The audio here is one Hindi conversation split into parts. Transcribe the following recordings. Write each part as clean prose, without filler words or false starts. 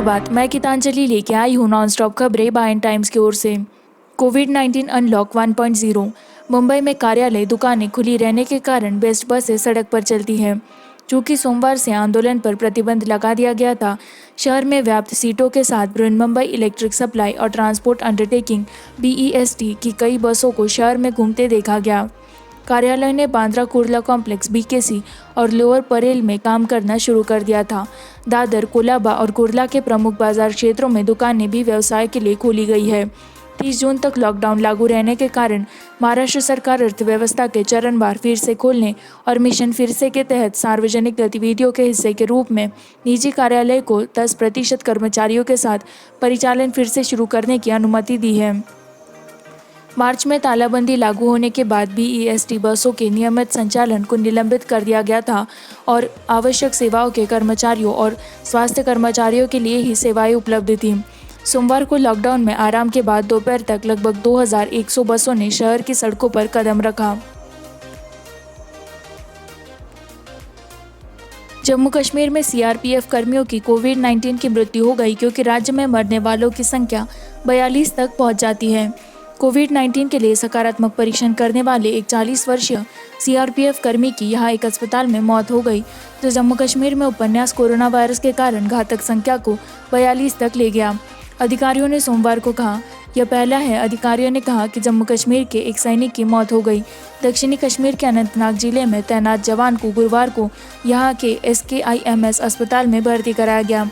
सुप्रभात, मैं गीतांजलि लेके आई हूँ नॉन स्टॉप खबरें बाय टाइम्स की ओर से। कोविड-19 अनलॉक 1.0। मुंबई में कार्यालय, दुकानें खुली रहने के कारण बेस्ट बसें सड़क पर चलती हैं। चूंकि सोमवार से आंदोलन पर प्रतिबंध लगा दिया गया था, शहर में व्याप्त सीटों के साथ बृहन्मुंबई इलेक्ट्रिक सप्लाई और ट्रांसपोर्ट अंडरटेकिंग (BEST) की कई बसों को शहर में घूमते देखा गया। कार्यालय ने बांद्रा कुर्ला कॉम्प्लेक्स (BKC) और लोअर परेल में काम करना शुरू कर दिया था। दादर, कोलाबा और कुर्ला के प्रमुख बाजार क्षेत्रों में दुकानें भी व्यवसाय के लिए खोली गई है। 30 जून तक लॉकडाउन लागू रहने के कारण महाराष्ट्र सरकार अर्थव्यवस्था के चरणवार फिर से खोलने और मिशन फिर से के तहत सार्वजनिक गतिविधियों के हिस्से के रूप में निजी कार्यालय को 10% कर्मचारियों के साथ परिचालन फिर से शुरू करने की अनुमति दी है। मार्च में तालाबंदी लागू होने के बाद BEST बसों के नियमित संचालन को निलंबित कर दिया गया था और आवश्यक सेवाओं के कर्मचारियों और स्वास्थ्य कर्मचारियों के लिए ही सेवाएं उपलब्ध थीं। सोमवार को लॉकडाउन में आराम के बाद दोपहर तक लगभग 2100 बसों ने शहर की सड़कों पर कदम रखा। जम्मू कश्मीर में CRPF कर्मियों की कोविड-19 की मृत्यु हो गई क्योंकि राज्य में मरने वालों की संख्या 42 तक पहुंच जाती है। कोविड-19 के लिए सकारात्मक परीक्षण करने वाले एक 40 वर्षीय CRPF कर्मी की यहां एक अस्पताल में मौत हो गई, जो जम्मू कश्मीर में उपन्यास कोरोना वायरस के कारण घातक संख्या को 42 तक ले गया। अधिकारियों ने सोमवार को कहा, यह पहला है। अधिकारियों ने कहा कि जम्मू कश्मीर के एक सैनिक की मौत हो गई। दक्षिणी कश्मीर के अनंतनाग जिले में तैनात जवान को गुरुवार को यहां के SKIMS अस्पताल में भर्ती कराया गया।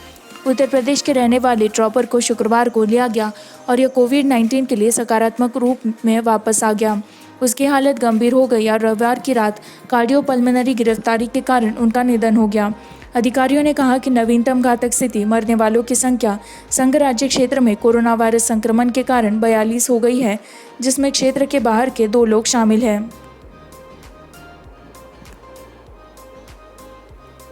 उत्तर प्रदेश के रहने वाले ट्रॉपर को शुक्रवार को लिया गया और यह कोविड-19 के लिए सकारात्मक रूप में वापस आ गया। उसकी हालत गंभीर हो गई और रविवार की रात कार्डियोपल्मोनरी गिरफ्तारी के कारण उनका निधन हो गया। अधिकारियों ने कहा कि नवीनतम घातक स्थिति मरने वालों की संख्या संघ राज्य क्षेत्र में कोरोना वायरस संक्रमण के कारण 42 हो गई है, जिसमें क्षेत्र के बाहर के 2 लोग शामिल हैं।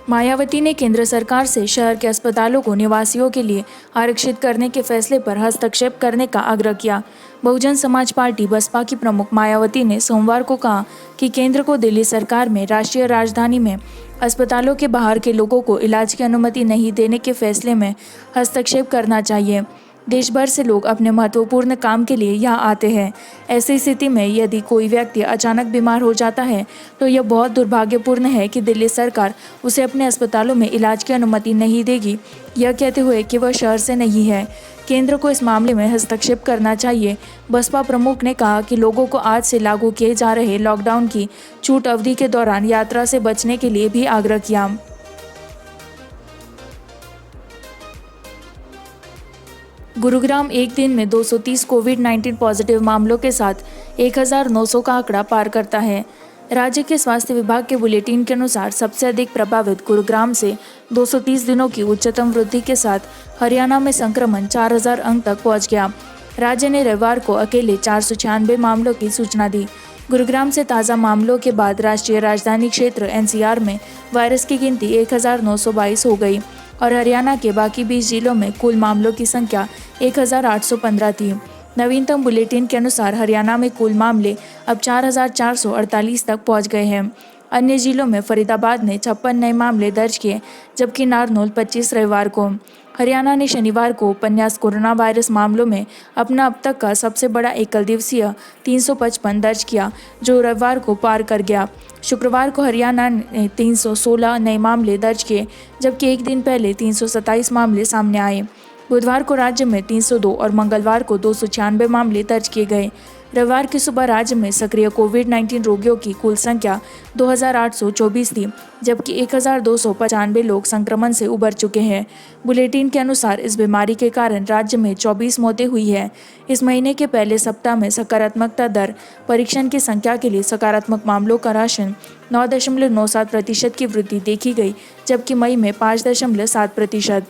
मायावती ने केंद्र सरकार से शहर के अस्पतालों को निवासियों के लिए आरक्षित करने के फैसले पर हस्तक्षेप करने का आग्रह किया। बहुजन समाज पार्टी (बसपा) की प्रमुख मायावती ने सोमवार को कहा कि केंद्र को दिल्ली सरकार में राष्ट्रीय राजधानी में अस्पतालों के बाहर के लोगों को इलाज की अनुमति नहीं देने के फैसले में हस्तक्षेप करना चाहिए। देश भर से लोग अपने महत्वपूर्ण काम के लिए यहाँ आते हैं। ऐसी स्थिति में यदि कोई व्यक्ति अचानक बीमार हो जाता है तो यह बहुत दुर्भाग्यपूर्ण है कि दिल्ली सरकार उसे अपने अस्पतालों में इलाज की अनुमति नहीं देगी, यह कहते हुए कि वह शहर से नहीं है। केंद्र को इस मामले में हस्तक्षेप करना चाहिए। बसपा प्रमुख ने कहा कि लोगों को आज से लागू किए जा रहे लॉकडाउन की छूट अवधि के दौरान यात्रा से बचने के लिए भी आग्रह किया। गुरुग्राम एक दिन में 230 कोविड-19 पॉजिटिव मामलों के साथ 1900 का आंकड़ा पार करता है। राज्य के स्वास्थ्य विभाग के बुलेटिन के अनुसार सबसे अधिक प्रभावित गुरुग्राम से 230 दिनों की उच्चतम वृद्धि के साथ हरियाणा में संक्रमण 4000 अंक तक पहुंच गया। राज्य ने रविवार को अकेले 496 मामलों की सूचना दी। गुरुग्राम से ताज़ा मामलों के बाद राष्ट्रीय राजधानी क्षेत्र NCR में वायरस की गिनती 1922 हो गई और हरियाणा के बाकी 20 जिलों में कुल मामलों की संख्या 1815 थी। नवीनतम बुलेटिन के अनुसार हरियाणा में कुल मामले अब 4448 तक पहुंच गए हैं। अन्य जिलों में फरीदाबाद ने 56 नए मामले दर्ज किए, जबकि नारनौल 25 रविवार को। हरियाणा ने शनिवार को उपन्यास कोरोना वायरस मामलों में अपना अब तक का सबसे बड़ा एकल दिवसीय 355 दर्ज किया, जो रविवार को पार कर गया। शुक्रवार को हरियाणा ने 316 नए मामले दर्ज किए, जबकि एक दिन पहले 327 मामले सामने आए। बुधवार को राज्य में 302 और मंगलवार को 296 मामले दर्ज किए गए। रविवार की सुबह राज्य में सक्रिय कोविड-19 रोगियों की कुल संख्या 2824 थी, जबकि 1295 लोग संक्रमण से उबर चुके हैं। बुलेटिन के अनुसार इस बीमारी के कारण राज्य में 24 मौतें हुई हैं। इस महीने के पहले सप्ताह में सकारात्मकता दर परीक्षण की संख्या के लिए सकारात्मक मामलों का राशन 9.97% की वृद्धि देखी गई, जबकि मई में 5.7%।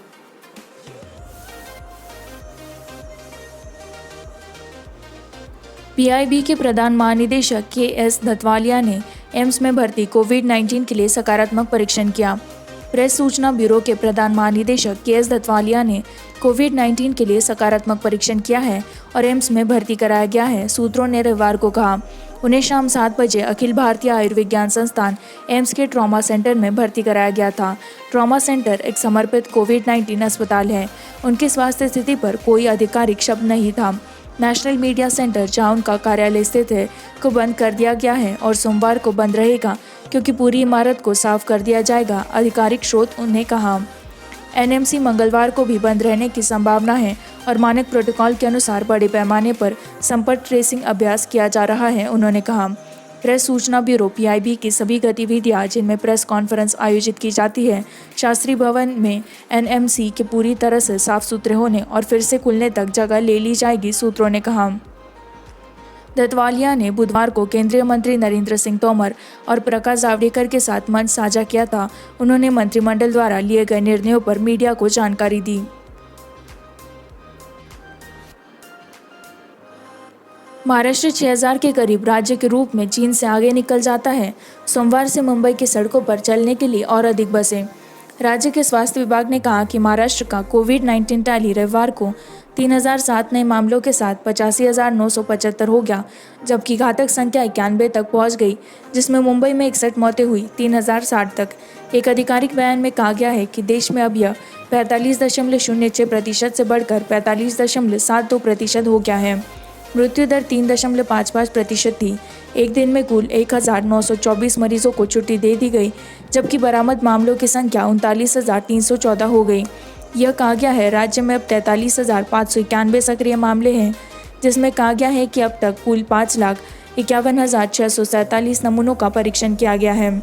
PIB के प्रधान महानिदेशक KS धतवालिया ने एम्स में भर्ती कोविड-19 के लिए सकारात्मक परीक्षण किया। प्रेस सूचना ब्यूरो के प्रधान महानिदेशक KS धतवालिया ने कोविड-19 के लिए सकारात्मक परीक्षण किया है और एम्स में भर्ती कराया गया है, सूत्रों ने रविवार को कहा। उन्हें शाम 7 बजे अखिल भारतीय आयुर्विज्ञान संस्थान एम्स के ट्रॉमा सेंटर में भर्ती कराया गया था। ट्रॉमा सेंटर एक समर्पित कोविड-19 अस्पताल है। उनकी स्वास्थ्य स्थिति पर कोई आधिकारिक शब्द नहीं था। नेशनल मीडिया सेंटर, जहां उनका कार्यालय स्थित है, को बंद कर दिया गया है और सोमवार को बंद रहेगा क्योंकि पूरी इमारत को साफ कर दिया जाएगा, आधिकारिक स्रोत ने कहा। एनएमसी मंगलवार को भी बंद रहने की संभावना है और मानक प्रोटोकॉल के अनुसार बड़े पैमाने पर संपर्क ट्रेसिंग अभ्यास किया जा रहा है, उन्होंने कहा। प्रेस सूचना ब्यूरो पीआईबी की सभी गतिविधियां, जिनमें प्रेस कॉन्फ्रेंस आयोजित की जाती है, शास्त्री भवन में एनएमसी के पूरी तरह से साफ सुथरे होने और फिर से खुलने तक जगह ले ली जाएगी, सूत्रों ने कहा। दत्तवालिया ने बुधवार को केंद्रीय मंत्री नरेंद्र सिंह तोमर और प्रकाश जावड़ेकर के साथ मंच साझा किया था। उन्होंने मंत्रिमंडल द्वारा लिए गए निर्णयों पर मीडिया को जानकारी दी। महाराष्ट्र 6000 के करीब राज्य के रूप में चीन से आगे निकल जाता है। सोमवार से मुंबई की सड़कों पर चलने के लिए और अधिक बसें। राज्य के स्वास्थ्य विभाग ने कहा कि महाराष्ट्र का कोविड-19 टैली रविवार को 3007 नए मामलों के साथ 85,975 हो गया, जबकि घातक संख्या 91 तक पहुंच गई, जिसमें मुंबई में 61 मौतें हुई, 3060 तक। एक आधिकारिक बयान में कहा गया है कि देश में अब यह 45.06% से बढ़कर 45.72% हो गया है। मृत्यु दर 3.55% थी। एक दिन में कुल 1924 मरीजों को छुट्टी दे दी गई, जबकि बरामद मामलों की संख्या 39,314 हो गई। यह कहा गया है राज्य में अब 43,591 सक्रिय मामले हैं, जिसमें कहा गया है कि अब तक कुल 5,51,647 नमूनों का परीक्षण किया गया है।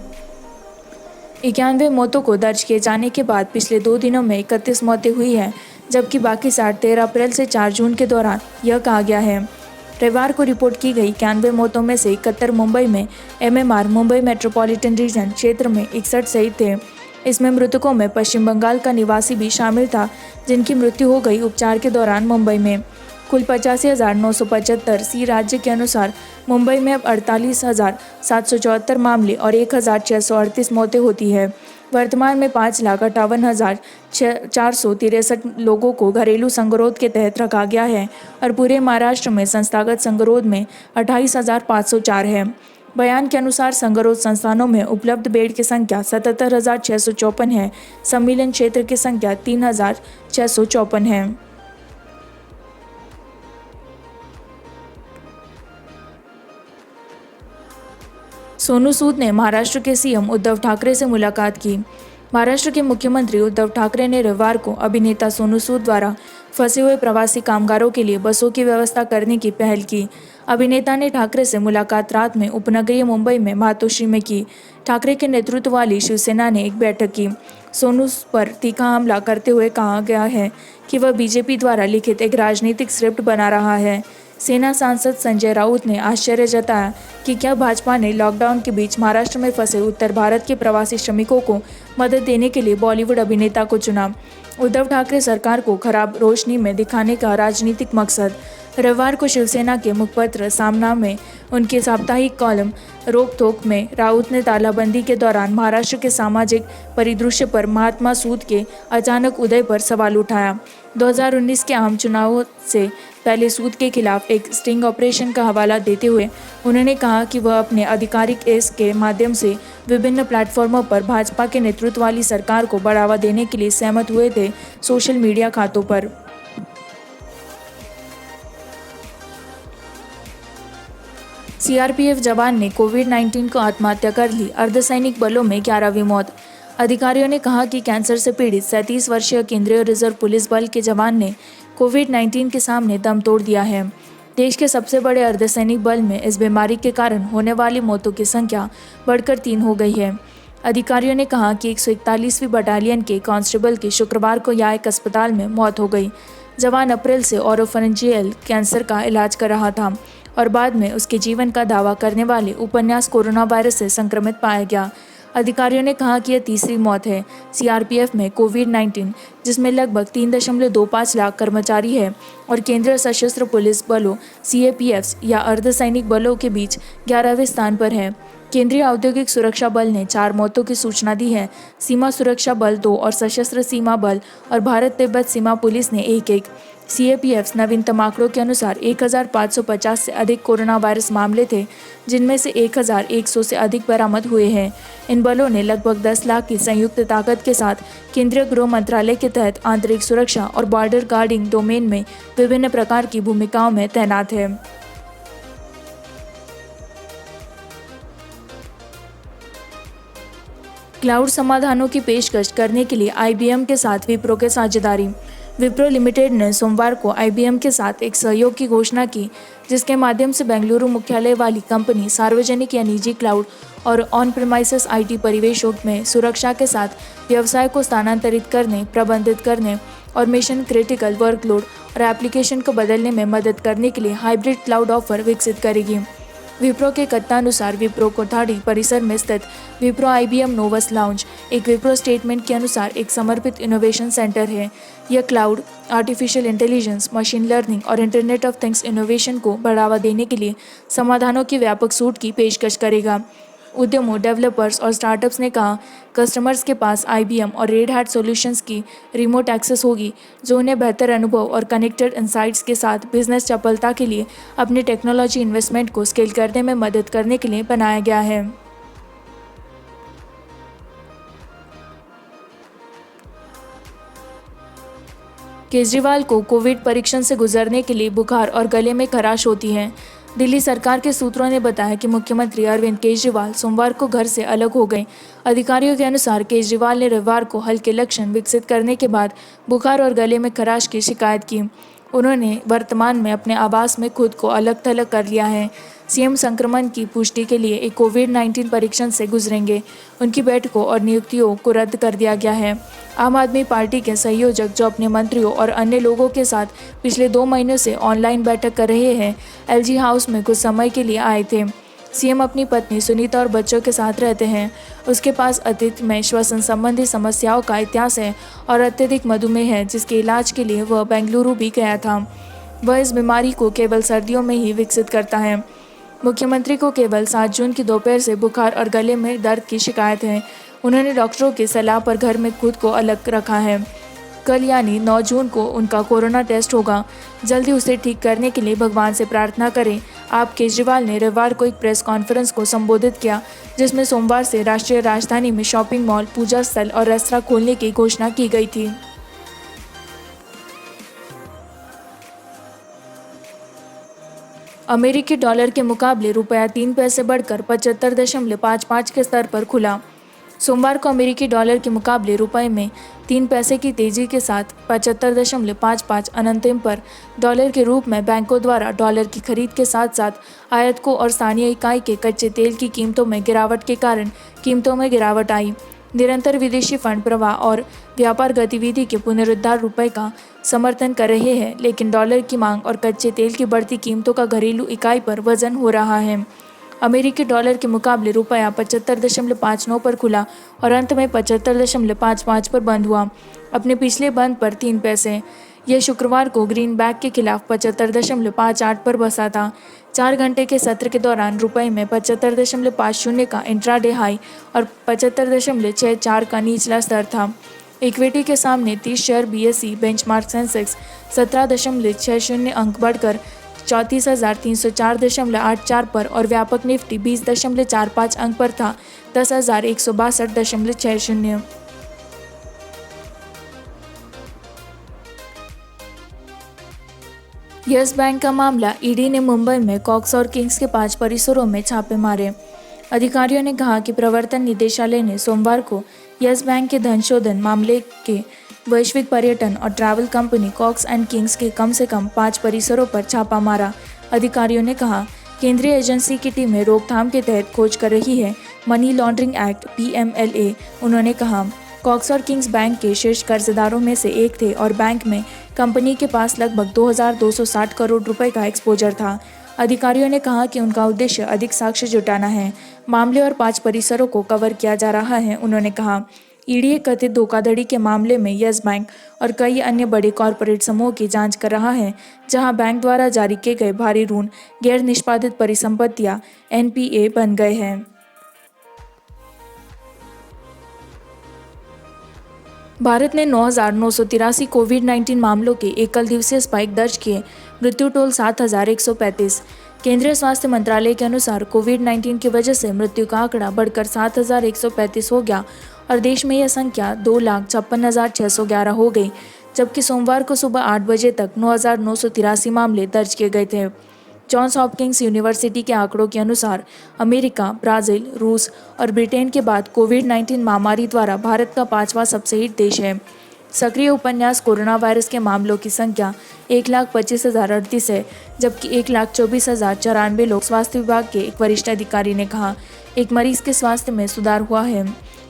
91 मौतों को दर्ज किए जाने के बाद पिछले 2 दिनों में 31 मौतें हुई हैं, जबकि बाकी 13 अप्रैल से 4 जून के दौरान यह कहा गया है। रविवार को रिपोर्ट की गई 91 मौतों में से 71 मुंबई में एमएमआर मुंबई मेट्रोपॉलिटन रीजन क्षेत्र में 61 सहित थे। इसमें मृतकों में पश्चिम बंगाल का निवासी भी शामिल था, जिनकी मृत्यु हो गई उपचार के दौरान मुंबई में। कुल 85,975 सी राज्य के अनुसार मुंबई में अब 48,774 मामले और 1,638 मौतें होती है। वर्तमान में 5,58,463 लोगों को घरेलू संगरोध के तहत रखा गया है और पूरे महाराष्ट्र में संस्थागत संगरोध में 28,504 है। बयान के अनुसार संगरोध संस्थानों में उपलब्ध बेड की संख्या 77,654 है। सम्मिलन क्षेत्र की संख्या 3,654 है। सोनू सूद ने महाराष्ट्र के सीएम उद्धव ठाकरे से मुलाकात की। महाराष्ट्र के मुख्यमंत्री उद्धव ठाकरे ने रविवार को अभिनेता सोनू सूद द्वारा फंसे हुए प्रवासी कामगारों के लिए बसों की व्यवस्था करने की पहल की। अभिनेता ने ठाकरे से मुलाकात रात में उपनगरीय मुंबई में मातोश्री में की। ठाकरे के नेतृत्व वाली शिवसेना ने एक बैठक की। सोनू पर तीखा हमला करते हुए कहा गया है कि वह बीजेपी द्वारा लिखित एक राजनीतिक स्क्रिप्ट बना रहा है। सेना सांसद संजय राउत ने आश्चर्य जताया कि क्या भाजपा ने लॉकडाउन के बीच महाराष्ट्र में फंसे उत्तर भारत के प्रवासी श्रमिकों को मदद देने के लिए बॉलीवुड अभिनेता को चुना। उद्धव ठाकरे सरकार को खराब रोशनी में दिखाने का राजनीतिक मकसद। रविवार को शिवसेना के मुखपत्र सामना में उनके साप्ताहिक कॉलम रोक-टोक में राउत ने तालाबंदी के दौरान महाराष्ट्र के सामाजिक परिदृश्य पर महात्मा सूद के अचानक उदय पर सवाल उठाया। 2019 के आम चुनावों से पहले सूद के खिलाफ एक स्टिंग ऑपरेशन का हवाला देते हुए उन्होंने कहा कि वह अपने आधिकारिक एस के माध्यम से विभिन्न प्लेटफॉर्मों पर भाजपा के नेतृत्व वाली सरकार को बढ़ावा देने के लिए सहमत हुए थे, सोशल मीडिया खातों पर। सीआरपीएफ जवान ने कोविड-19 को आत्महत्या कर ली, अर्धसैनिक बलों में 11वीं मौत। अधिकारियों ने कहा कि कैंसर से पीड़ित 37 वर्षीय केंद्रीय रिजर्व पुलिस बल के जवान ने कोविड-19 के सामने दम तोड़ दिया है। देश के सबसे बड़े अर्धसैनिक बल में इस बीमारी के कारण होने वाली मौतों की संख्या बढ़कर 3 हो गई है। अधिकारियों ने कहा कि 141वीं बटालियन के कांस्टेबल की शुक्रवार को यहाँ एक अस्पताल में मौत हो गई। जवान अप्रैल से ओरोफेरेंजियल कैंसर का इलाज कर रहा था और बाद में उसके जीवन का दावा करने वाले उपन्यास कोरोना वायरस से संक्रमित पाया गया। अधिकारियों ने कहा कि यह तीसरी मौत है। सीआरपीएफ में कोविड-19, जिसमें लगभग 3.25 लाख कर्मचारी है, और केंद्रीय सशस्त्र पुलिस बलों सीएपीएफ या अर्धसैनिक बलों के बीच 11वें स्थान पर है। केंद्रीय औद्योगिक सुरक्षा बल ने 4 मौतों की सूचना दी है। सीमा सुरक्षा बल 2 और सशस्त्र सीमा बल और भारत तिब्बत सीमा पुलिस ने 1-1। CAPF's नवीनतम आंकड़ों के अनुसार 1,550 से अधिक कोरोना वायरस मामले थे, जिनमें से 1,100 से अधिक बरामद हुए हैं। इन बलों ने लगभग 10 लाख की संयुक्त ताकत के साथ केंद्रीय गृह मंत्रालय के तहत आंतरिक सुरक्षा और बॉर्डर गार्डिंग डोमेन में विभिन्न प्रकार की भूमिकाओं में तैनात है। क्लाउड समाधानों की पेशकश करने के लिए IBM के साथ विप्रो की साझेदारी। विप्रो लिमिटेड ने सोमवार को IBM के साथ एक सहयोग की घोषणा की, जिसके माध्यम से बेंगलुरु मुख्यालय वाली कंपनी सार्वजनिक या निजी क्लाउड और ऑन प्रीमाइसेस IT परिवेशों में सुरक्षा के साथ व्यवसाय को स्थानांतरित करने, प्रबंधित करने और मिशन क्रिटिकल वर्कलोड और एप्लीकेशन को बदलने में मदद करने के लिए हाइब्रिड क्लाउड ऑफर विकसित करेगी। विप्रो के कथनानुसार विप्रो कोठारी परिसर में स्थित विप्रो IBM नोवस लाउंज एक विप्रो स्टेटमेंट के अनुसार एक समर्पित इनोवेशन सेंटर है। यह cloud, artificial intelligence, machine learning और इंटरनेट ऑफ थिंग्स इनोवेशन को बढ़ावा देने के लिए समाधानों की व्यापक सूट की पेशकश करेगा। उद्यमों, डेवलपर्स और स्टार्टअप्स ने कहा, कस्टमर्स के पास IBM और रेड हैट सॉल्यूशंस की रिमोट एक्सेस होगी, जो उन्हें बेहतर अनुभव और कनेक्टेड इनसाइट्स के साथ बिजनेस चपलता के लिए अपने टेक्नोलॉजी इन्वेस्टमेंट को स्केल करने में मदद करने के लिए बनाया गया है। केजरीवाल को कोविड परीक्षण से गुजरने के लिए बुखार और गले में खराश होती है। दिल्ली सरकार के सूत्रों ने बताया कि मुख्यमंत्री अरविंद केजरीवाल सोमवार को घर से अलग हो गए। अधिकारियों के अनुसार केजरीवाल ने रविवार को हल्के लक्षण विकसित करने के बाद बुखार और गले में खराश की शिकायत की। उन्होंने वर्तमान में अपने आवास में खुद को अलग थलग कर लिया है। CM संक्रमण की पुष्टि के लिए एक कोविड-19 परीक्षण से गुजरेंगे। उनकी बैठकों और नियुक्तियों को रद्द कर दिया गया है। आम आदमी पार्टी के संयोजक, जो अपने मंत्रियों और अन्य लोगों के साथ पिछले 2 महीनों से ऑनलाइन बैठक कर रहे हैं, LG हाउस में कुछ समय के लिए आए थे। CM अपनी पत्नी सुनीता और बच्चों के साथ रहते हैं। उसके पास अतीत में श्वसन संबंधी समस्याओं का इतिहास है और अत्यधिक मधुमेह है, जिसके इलाज के लिए वह बेंगलुरु भी गया था। वह इस बीमारी को केवल सर्दियों में ही विकसित करता है। मुख्यमंत्री को केवल 7 जून की दोपहर से बुखार और गले में दर्द की शिकायत है। उन्होंने डॉक्टरों की सलाह पर घर में खुद को अलग रखा है। कल यानी 9 जून को उनका कोरोना टेस्ट होगा। जल्दी उसे ठीक करने के लिए भगवान से प्रार्थना करें। आप केजरीवाल ने रविवार को एक प्रेस कॉन्फ्रेंस को संबोधित किया, जिसमें सोमवार से राष्ट्रीय राजधानी में शॉपिंग मॉल, पूजा स्थल और रेस्तरां खोलने की घोषणा की गई थी। अमेरिकी डॉलर के मुकाबले रुपया 3 पैसे बढ़कर 75.55 के स्तर पर खुला। सोमवार को अमेरिकी डॉलर के मुकाबले रुपए में 3 पैसे की तेजी के साथ 75.55 अंतिम पर डॉलर के रूप में बैंकों द्वारा डॉलर की खरीद के साथ साथ आयातकों और स्थानीय इकाई के कच्चे तेल की कीमतों में गिरावट के कारण कीमतों में गिरावट आई। निरंतर विदेशी फंड प्रवाह और व्यापार गतिविधि के पुनरुद्धार रुपए का समर्थन कर रहे हैं, लेकिन डॉलर की मांग और कच्चे तेल की बढ़ती कीमतों का घरेलू इकाई पर वजन हो रहा है। अमेरिकी डॉलर के मुकाबले रुपया 75.59 पर खुला और अंत में 75.55 पर बंद हुआ, अपने पिछले बंद पर 3 पैसे। यह शुक्रवार को ग्रीनबैक के खिलाफ 75.58 पर बसा था। 4 घंटे के सत्र के दौरान रुपए में 75.50 का इंट्राडे हाई और 75.64 का निचला स्तर था। इक्विटी के सामने 30 शेयर BSE बेंचमार्क सेंसेक्स 17.60 अंक बढ़कर 34,304.84 पर और व्यापक निफ्टी 20.45 अंक पर था, 10,162.60। यस बैंक का मामला। ईडी ने मुंबई में कॉक्स और किंग्स के 5 परिसरों में छापे मारे। अधिकारियों ने कहा कि प्रवर्तन निदेशालय ने सोमवार को यस बैंक के धन शोधन मामले के वैश्विक पर्यटन और travel company Cox and Kings के कम से कम 5 परिसरों पर छापा मारा। अधिकारियों ने कहा, केंद्रीय एजेंसी की टीमें रोकथाम के तहत खोज कर रही है, मनी लॉन्ड्रिंग एक्ट PMLA। उन्होंने कहा, कॉक्स और किंग्स बैंक के शीर्ष कर्जदारों में से एक थे और बैंक में कंपनी के पास लगभग 2,260 करोड़ रुपए का एक्सपोजर था। अधिकारियों ने कहा कि उनका उद्देश्य अधिक साक्ष्य जुटाना है। मामले और 5 परिसरों को कवर किया जा रहा है। उन्होंने कहा, ईडी कथित धोखाधड़ी के मामले में यस बैंक और कई अन्य बड़े कॉरपोरेट समूहों की जांच कर रहा है, जहां बैंक द्वारा जारी किए गए भारी ऋण गैर निष्पादित परिसंपत्तियां NPA बन गए हैं। भारत ने 9,983 कोविड-19 मामलों के एकल दिवसीय स्पाइक दर्ज किए, मृत्यु टोल 7,135। केंद्रीय स्वास्थ्य मंत्रालय के अनुसार कोविड-19 की वजह से मृत्यु का आंकड़ा बढ़कर 7,135 हो गया और देश में यह संख्या 2,56,611 हो गई, जबकि सोमवार को सुबह 8 बजे तक 9,983 मामले दर्ज किए गए थे। जॉन्स हॉपकिंस यूनिवर्सिटी के आंकड़ों के अनुसार अमेरिका, ब्राजील, रूस और ब्रिटेन के बाद कोविड-19 महामारी द्वारा भारत का 5वां सबसे हिट देश है। सक्रिय उपन्यास कोरोना वायरस के मामलों की संख्या 1,25,038 है, जबकि 1,24,094 लोग। स्वास्थ्य विभाग के एक वरिष्ठ अधिकारी ने कहा, एक मरीज के स्वास्थ्य में सुधार हुआ है।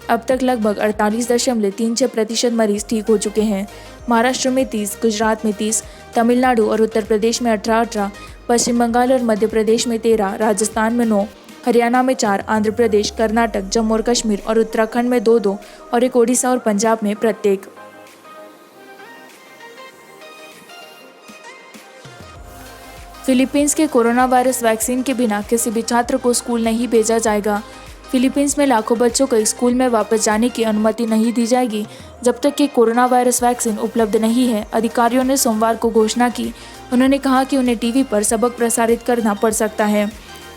अब तक लगभग 48.36% मरीज ठीक हो चुके हैं। महाराष्ट्र में 30, गुजरात में 30, तमिलनाडु और उत्तर प्रदेश में 18-18, पश्चिम बंगाल और मध्य प्रदेश में 13, राजस्थान में 9, हरियाणा में 4, आंध्र प्रदेश, कर्नाटक, जम्मू और कश्मीर और उत्तराखंड में 2-2 और एक ओडिशा और पंजाब में प्रत्येक। फिलीपींस के कोरोना वायरस वैक्सीन के बिना किसी भी छात्र को स्कूल नहीं भेजा जाएगा। फिलीपींस में लाखों बच्चों को स्कूल में वापस जाने की अनुमति नहीं दी जाएगी जब तक कि कोरोना वायरस वैक्सीन उपलब्ध नहीं है, अधिकारियों ने सोमवार को घोषणा की। उन्होंने कहा कि उन्हें टीवी पर सबक प्रसारित करना पड़ सकता है।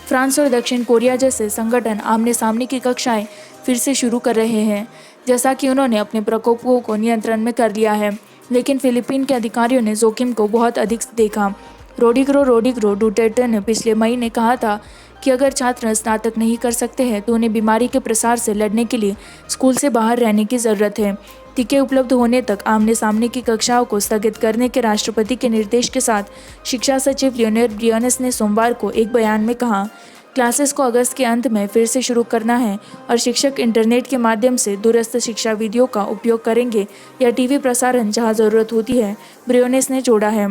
फ्रांस और दक्षिण कोरिया जैसे संगठन आमने सामने की कक्षाएं फिर से शुरू कर रहे हैं, जैसा कि उन्होंने अपने प्रकोपों को नियंत्रण में कर लिया है, लेकिन फिलीपीन के अधिकारियों ने जोखिम को बहुत अधिक देखा। रोड्रिगो डुटेर्टे ने पिछले महीने कहा था कि अगर छात्र स्नातक नहीं कर सकते हैं तो उन्हें बीमारी के प्रसार से लड़ने के लिए स्कूल से बाहर रहने की ज़रूरत है। टीके उपलब्ध होने तक आमने सामने की कक्षाओं को स्थगित करने के राष्ट्रपति के निर्देश के साथ शिक्षा सचिव लियोनेड ब्रियोनेस ने सोमवार को एक बयान में कहा, क्लासेस को अगस्त के अंत में फिर से शुरू करना है और शिक्षक इंटरनेट के माध्यम से दूरस्थ शिक्षा विधियों का उपयोग करेंगे या टीवी प्रसारण जहां ज़रूरत होती है, ब्रियोनेस ने जोड़ा है।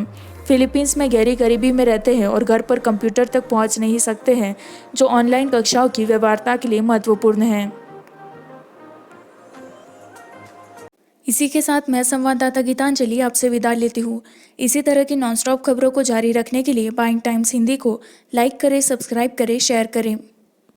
फिलीपींस में गहरी गरीबी में रहते हैं और घर पर कंप्यूटर तक पहुंच नहीं सकते हैं, जो ऑनलाइन कक्षाओं की व्यवहार्यता के लिए महत्वपूर्ण है। इसी के साथ मैं संवाददाता गीतांजलि आपसे विदा लेती हूँ। इसी तरह की नॉनस्टॉप खबरों को जारी रखने के लिए बाइंग टाइम्स हिंदी को लाइक करें, सब्सक्राइब करें, शेयर करें।